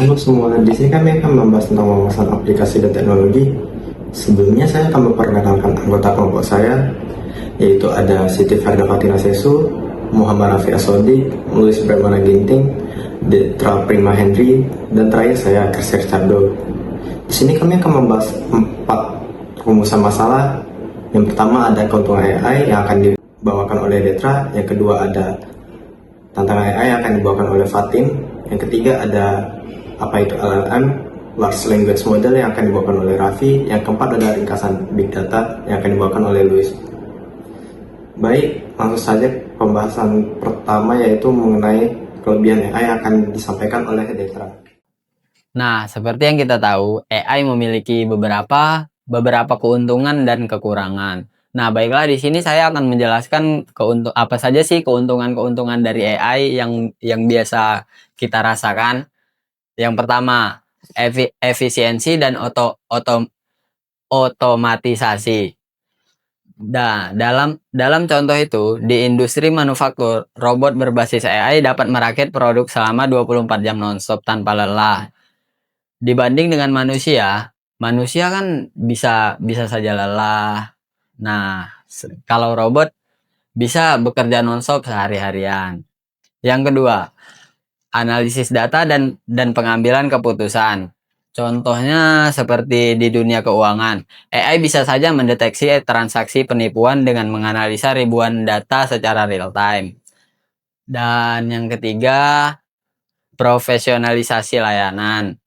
Halo semua, di sini kami akan membahas tentang wawasan aplikasi dan teknologi. Sebelumnya saya akan memperkenalkan anggota kelompok saya, yaitu ada Siti Farida Fatina Sesu, Muhammad Rafi Asodi, Luis Bremana Ginting, Detra Prima Henry, dan terakhir saya Kerser Cardo. Di sini kami akan membahas 4 rumusan masalah. Yang pertama ada keuntungan AI yang akan dibawakan oleh Detra, yang kedua ada tantangan AI yang akan dibawakan oleh Fatin, yang ketiga ada apa itu LLM, Large Language Model yang akan dibawakan oleh Raffi, yang keempat ada ringkasan Big Data yang akan dibawakan oleh Luis. Baik, langsung saja pembahasan pertama yaitu mengenai kelebihan AI yang akan disampaikan oleh Detra. Nah, seperti yang kita tahu, AI memiliki beberapa keuntungan dan kekurangan. Nah, baiklah di sini saya akan menjelaskan apa saja sih keuntungan-keuntungan dari AI yang biasa kita rasakan. Yang pertama, efisiensi dan otomatisasi. Nah, dalam contoh itu, di industri manufaktur, robot berbasis AI dapat merakit produk selama 24 jam nonstop tanpa lelah. Dibanding dengan manusia, manusia kan bisa saja lelah. Nah, kalau robot bisa bekerja nonstop sehari-harian. Yang kedua, analisis data dan pengambilan keputusan. Contohnya seperti di dunia keuangan, AI bisa saja mendeteksi transaksi penipuan dengan menganalisa ribuan data secara real time. Dan yang ketiga, profesionalisasi layanan.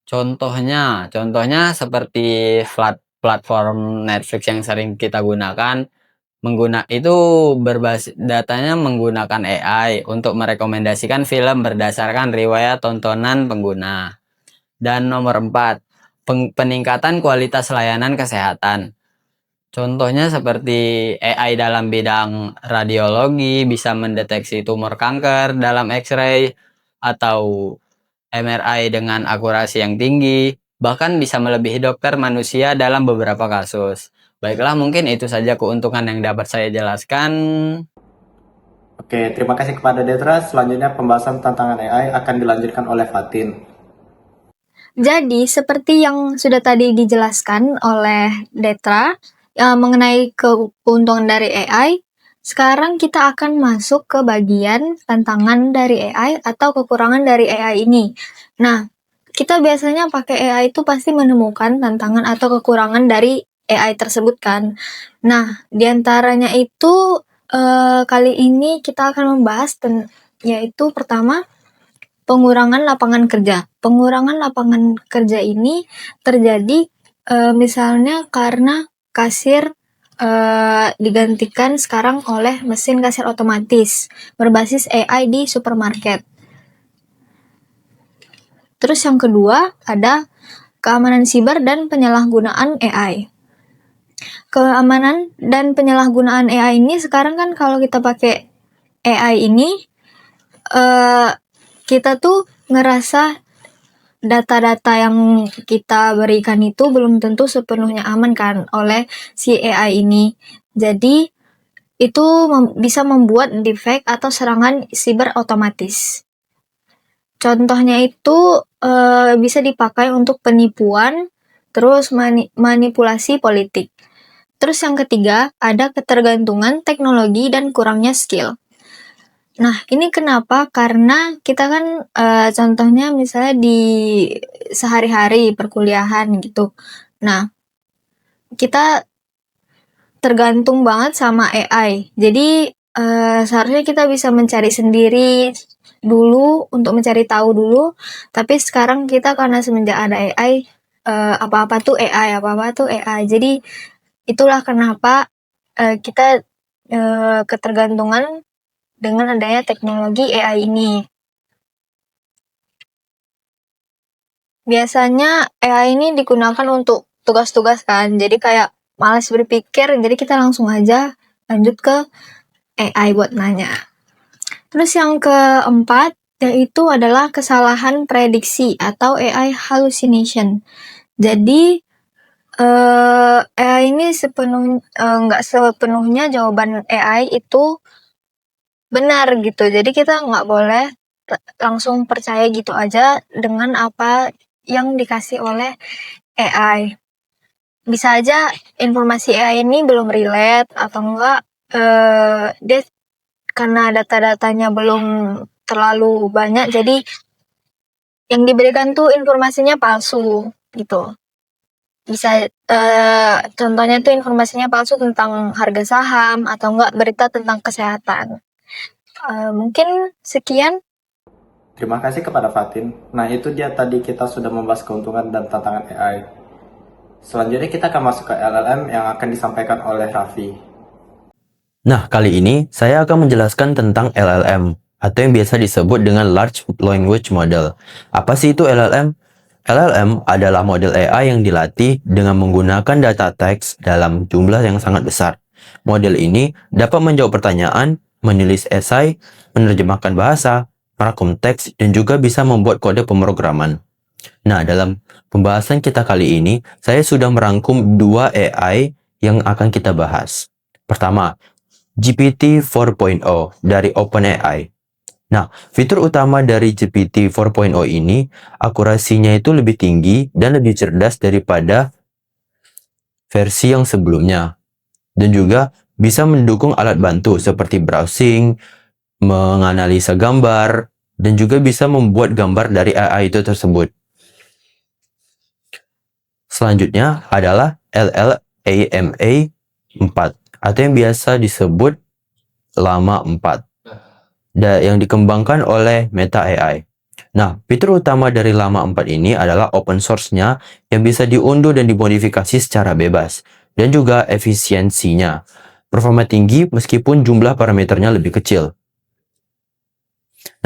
Contohnya seperti platform Netflix yang sering kita gunakan, itu berbasis datanya menggunakan AI untuk merekomendasikan film berdasarkan riwayat tontonan pengguna. Dan nomor 4, peningkatan kualitas layanan kesehatan. Contohnya seperti AI dalam bidang radiologi bisa mendeteksi tumor kanker dalam X-ray atau MRI dengan akurasi yang tinggi, bahkan bisa melebihi dokter manusia dalam beberapa kasus. Baiklah, mungkin itu saja keuntungan yang dapat saya jelaskan. Oke, terima kasih kepada Detra. Selanjutnya pembahasan tantangan AI akan dilanjutkan oleh Fatin. Jadi, seperti yang sudah tadi dijelaskan oleh Detra mengenai keuntungan dari AI, sekarang kita akan masuk ke bagian tantangan dari AI atau kekurangan dari AI ini. Nah, kita biasanya pakai AI itu pasti menemukan tantangan atau kekurangan dari AI tersebut kan. Nah, diantaranya itu kali ini kita akan membahas yaitu pertama, pengurangan lapangan kerja. Pengurangan lapangan kerja ini terjadi misalnya karena kasir digantikan sekarang oleh mesin kasir otomatis berbasis AI di supermarket. Terus yang kedua ada keamanan siber dan penyalahgunaan AI. Keamanan dan penyalahgunaan AI ini sekarang kan kalau kita pakai AI ini kita tuh ngerasa data-data yang kita berikan itu belum tentu sepenuhnya aman kan oleh si AI ini. Jadi itu bisa membuat defect atau serangan siber otomatis. Contohnya itu bisa dipakai untuk penipuan, terus manipulasi politik. Terus yang ketiga, ada ketergantungan teknologi dan kurangnya skill. Nah, ini kenapa? Karena kita kan contohnya misalnya di sehari-hari perkuliahan gitu. Nah, kita tergantung banget sama AI. Jadi seharusnya kita bisa mencari sendiri dulu untuk mencari tahu dulu. Tapi sekarang kita karena semenjak ada AI, apa-apa tuh AI, apa-apa tuh AI. Jadi itulah kenapa kita ketergantungan dengan adanya teknologi AI ini. Biasanya AI ini digunakan untuk tugas-tugas kan, jadi kayak malas berpikir, jadi kita langsung aja lanjut ke AI buat nanya. Terus yang keempat, yaitu adalah kesalahan prediksi atau AI hallucination. Jadi, AI ini nggak sepenuhnya jawaban AI itu benar gitu. Jadi kita nggak boleh langsung percaya gitu aja dengan apa yang dikasih oleh AI. Bisa aja informasi AI ini belum relate atau enggak dia karena data-datanya belum terlalu banyak, jadi yang diberikan tuh informasinya palsu gitu. Bisa contohnya tuh informasinya palsu tentang harga saham atau enggak berita tentang kesehatan. Mungkin sekian. Terima kasih kepada Fatin. Nah, itu dia tadi kita sudah membahas keuntungan dan tantangan AI. Selanjutnya kita akan masuk ke LLM yang akan disampaikan oleh Raffi. Nah, kali ini saya akan menjelaskan tentang LLM, atau yang biasa disebut dengan Large Language Model. Apa sih itu LLM? LLM adalah model AI yang dilatih dengan menggunakan data teks dalam jumlah yang sangat besar. Model ini dapat menjawab pertanyaan, menulis esai, menerjemahkan bahasa, merangkum teks, dan juga bisa membuat kode pemrograman. Nah, dalam pembahasan kita kali ini, saya sudah merangkum 2 AI yang akan kita bahas. Pertama, GPT 4.0 dari OpenAI. Nah, fitur utama dari GPT 4.0 ini, akurasinya itu lebih tinggi dan lebih cerdas daripada versi yang sebelumnya. Dan juga bisa mendukung alat bantu seperti browsing, menganalisa gambar, dan juga bisa membuat gambar dari AI itu tersebut. Selanjutnya adalah LLAMA 4 atau yang biasa disebut Llama 4 yang dikembangkan oleh Meta AI. Nah, fitur utama dari Llama 4 ini adalah open source-nya yang bisa diunduh dan dimodifikasi secara bebas, dan juga efisiensinya. Performa tinggi meskipun jumlah parameternya lebih kecil.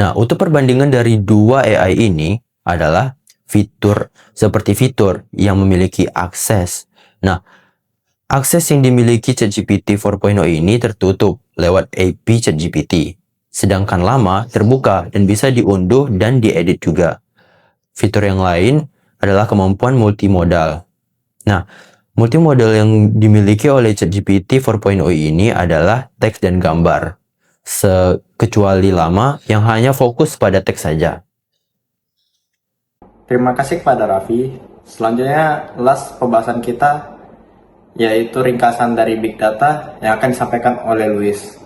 Nah, untuk perbandingan dari 2 AI ini adalah fitur yang memiliki akses. Nah, akses yang dimiliki ChatGPT 4.0 ini tertutup lewat API ChatGPT. Sedangkan Llama terbuka dan bisa diunduh dan diedit juga. Fitur yang lain adalah kemampuan multimodal. Nah, multimodal yang dimiliki oleh ChatGPT 4.0 ini adalah teks dan gambar. Kecuali Llama yang hanya fokus pada teks saja. Terima kasih kepada Raffi. Selanjutnya, last pembahasan kita yaitu ringkasan dari Big Data yang akan disampaikan oleh Luis.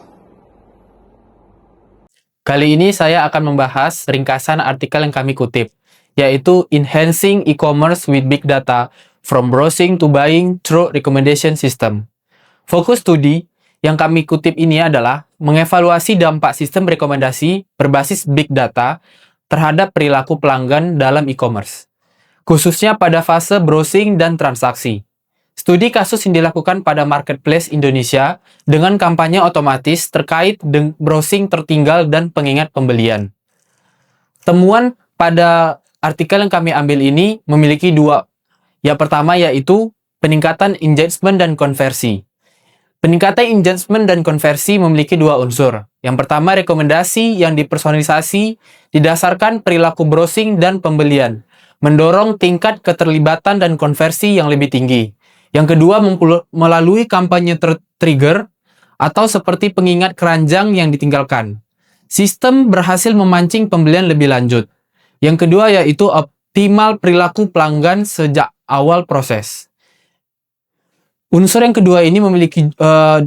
Kali ini saya akan membahas ringkasan artikel yang kami kutip, yaitu Enhancing E-commerce with Big Data from Browsing to Buying Through Recommendation System. Fokus studi yang kami kutip ini adalah mengevaluasi dampak sistem rekomendasi berbasis Big Data terhadap perilaku pelanggan dalam e-commerce, khususnya pada fase browsing dan transaksi. Studi kasus yang dilakukan pada marketplace Indonesia dengan kampanye otomatis terkait browsing tertinggal dan pengingat pembelian. Temuan pada artikel yang kami ambil ini memiliki 2. Yang pertama yaitu peningkatan engagement dan konversi. Peningkatan engagement dan konversi memiliki 2 unsur. Yang pertama, rekomendasi yang dipersonalisasi didasarkan perilaku browsing dan pembelian, mendorong tingkat keterlibatan dan konversi yang lebih tinggi. Yang kedua, melalui kampanye trigger atau seperti pengingat keranjang yang ditinggalkan. Sistem berhasil memancing pembelian lebih lanjut. Yang kedua yaitu optimal perilaku pelanggan sejak awal proses. Unsur yang kedua ini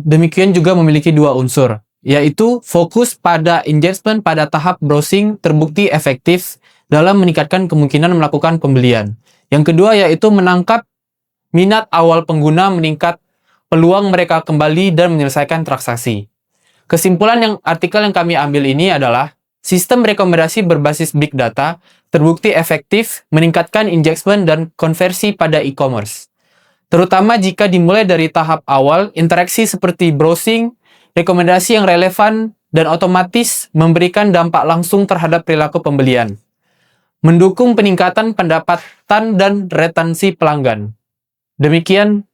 demikian juga memiliki 2 unsur, yaitu fokus pada engagement pada tahap browsing terbukti efektif dalam meningkatkan kemungkinan melakukan pembelian. Yang kedua yaitu menangkap minat awal pengguna, meningkat peluang mereka kembali dan menyelesaikan transaksi. Kesimpulan artikel yang kami ambil ini adalah sistem rekomendasi berbasis Big Data terbukti efektif meningkatkan engagement dan konversi pada e-commerce. Terutama jika dimulai dari tahap awal, interaksi seperti browsing, rekomendasi yang relevan, dan otomatis memberikan dampak langsung terhadap perilaku pembelian. Mendukung peningkatan pendapatan dan retensi pelanggan. Demikian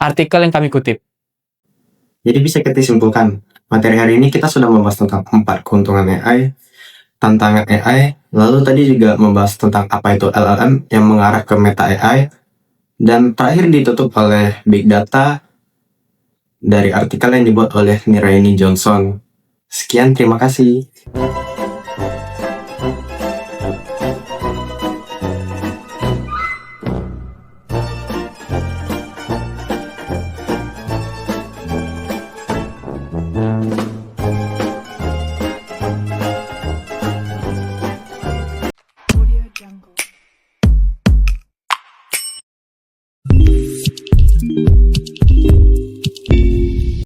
artikel yang kami kutip. Jadi bisa kita simpulkan, materi hari ini kita sudah membahas tentang 4 keuntungan AI, tantangan AI, lalu tadi juga membahas tentang apa itu LLM yang mengarah ke Meta AI, dan terakhir ditutup oleh Big Data dari artikel yang dibuat oleh Niraini Johnson. Sekian, terima kasih.